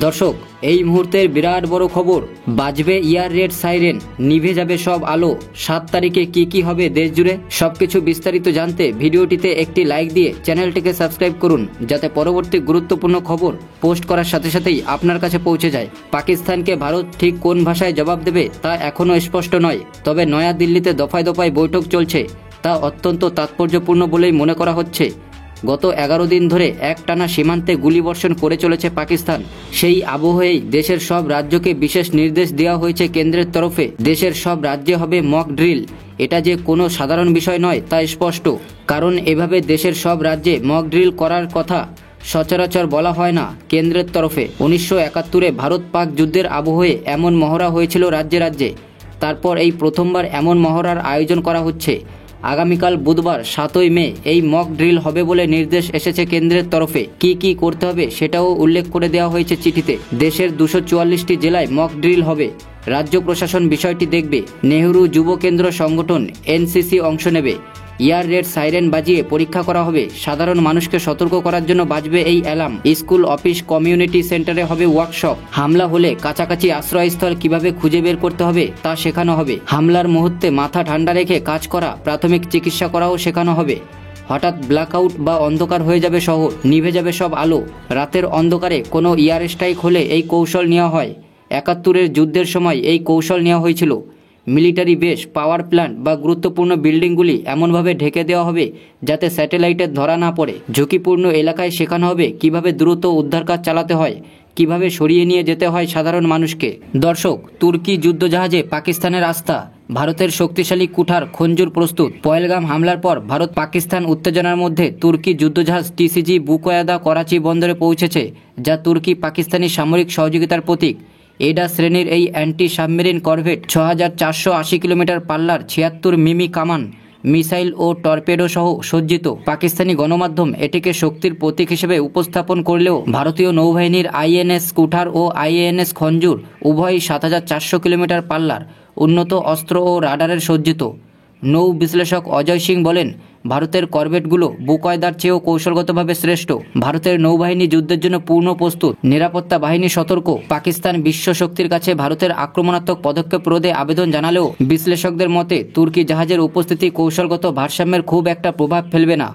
দর্শক, এই মুহূর্তের বিরাট বড় খবর, বাজবে ইয়ার রেড সাইরেন, নিভে যাবে সব আলো। 7 তারিখে কি হবে দেশ জুড়ে, সবকিছু বিস্তারিত জানতে ভিডিওটিতে একটি লাইক দিয়ে চ্যানেলটিকে সাবস্ক্রাইব করুন, যাতে পরবর্তী গুরুত্বপূর্ণ খবর পোস্ট করার সাথে সাথেই আপনার কাছে পৌঁছে যায়। পাকিস্তানকে ভারত ঠিক কোন ভাষায় জবাব দেবে তা এখনও স্পষ্ট নয়, তবে নয়া দিল্লিতে দফায় দফায় বৈঠক চলছে, তা অত্যন্ত তাৎপর্যপূর্ণ বলেই মনে করা হচ্ছে। গত 11 দিন ধরে একটানা সীমান্তে গুলিবর্ষণ করে চলেছে পাকিস্তান। সেই আবহেই দেশের সব রাজ্যকে বিশেষ নির্দেশ দেওয়া হয়েছে কেন্দ্রের তরফে। দেশের সব রাজ্যে হবে মক ড্রিল। এটা যে কোনো সাধারণ বিষয় নয় তা স্পষ্ট, কারণ এভাবে দেশের সব রাজ্যে মক ড্রিল করার কথা সচরাচর বলা হয় না কেন্দ্রের তরফে। 1971-এ ভারত পাক যুদ্ধের আবহে এমন মহড়া হয়েছিল রাজ্যে রাজ্যে। তারপর এই প্রথমবার এমন মহড়ার আয়োজন করা হচ্ছে। আগামীকাল বুধবার 7ই মে এই মক ড্রিল হবে বলে নির্দেশ এসেছে কেন্দ্রের তরফে। কি করতে হবে সেটাও উল্লেখ করে দেওয়া হয়েছে চিঠিতে। দেশের 244টি জেলায় মক ড্রিল হবে। রাজ্য প্রশাসন বিষয়টি দেখবে। নেহরু যুব কেন্দ্র সংগঠন এনসিসি অংশ নেবে। ইয়ার রেড সাইরেন বাজিয়ে পরীক্ষা করা হবে। সাধারণ মানুষকে সতর্ক করার জন্য বাজবে এই অ্যালার্ম। স্কুল, অফিস, কমিউনিটি সেন্টারে হবে ওয়ার্কশপ। হামলা হলে কাছাকাছি আশ্রয়স্থল কিভাবে খুঁজে বের করতে হবে তা শেখানো হবে। হামলার মুহূর্তে মাথা ঠান্ডা রেখে কাজ করা, প্রাথমিক চিকিৎসা করাও শেখানো হবে। হঠাৎ ব্ল্যাকআউট বা অন্ধকার হয়ে যাবে শহর, নিভে যাবে সব আলো। রাতের অন্ধকারে কোনো এয়ার স্ট্রাইক হলে এই কৌশল নেওয়া হয়। 71-এর যুদ্ধের সময় এই কৌশল নেওয়া হয়েছিল। মিলিটারি বেস, পাওয়ার প্ল্যান্ট বা গুরুত্বপূর্ণ বিল্ডিংগুলি এমনভাবে ঢেকে দেওয়া হবে যাতে স্যাটেলাইটের ধরা না পড়ে। ঝুঁকিপূর্ণ এলাকায় শেখানো হবে কিভাবে দ্রুত উদ্ধার কাজ চালাতে হয়, কিভাবে সরিয়ে নিয়ে যেতে হয় সাধারণ মানুষকে। দর্শক, তুর্কি যুদ্ধজাহাজে পাকিস্তানের আস্থা। ভারতের শক্তিশালী কুঠার খঞ্জুর প্রস্তুত। পহেলগাম হামলার পর ভারত পাকিস্তান উত্তেজনার মধ্যে তুর্কি যুদ্ধজাহাজ টিসিজি বুকয়াদা করাচি বন্দরে পৌঁছেছে, যা তুর্কি পাকিস্তানি সামরিক সহযোগিতার প্রতীক। এডা শ্রেণীর এই অ্যান্টি সাবমেরিন করভেট 6480 কিলোমিটার পাল্লার 76 মিমি কামান, মিসাইল ও টর্পেডো সহ সজ্জিত। পাকিস্তানি গণমাধ্যম এটিকে শক্তির প্রতীক হিসেবে উপস্থাপন করলেও ভারতীয় নৌবাহিনীর আইএনএস কুঠার ও আইএনএস খঞ্জুর উভয়ই 7400 কিলোমিটার পাল্লার উন্নত অস্ত্র ও রাডারের সজ্জিত। নৌ বিশ্লেষক অজয় সিং বলেন, ভারতের করভেটগুলো বুকয়দার চেয়েও কৌশলগতভাবে শ্রেষ্ঠ। ভারতের নৌবাহিনী যুদ্ধের জন্য পূর্ণ প্রস্তুত। নিরাপত্তা বাহিনী সতর্ক। পাকিস্তান বিশ্ব শক্তির কাছে ভারতের আক্রমণাত্মক পদক্ষেপ রোধে আবেদন জানালেও বিশ্লেষকদের মতে তুর্কি জাহাজের উপস্থিতি কৌশলগত ভারসাম্যের খুব একটা প্রভাব ফেলবে না।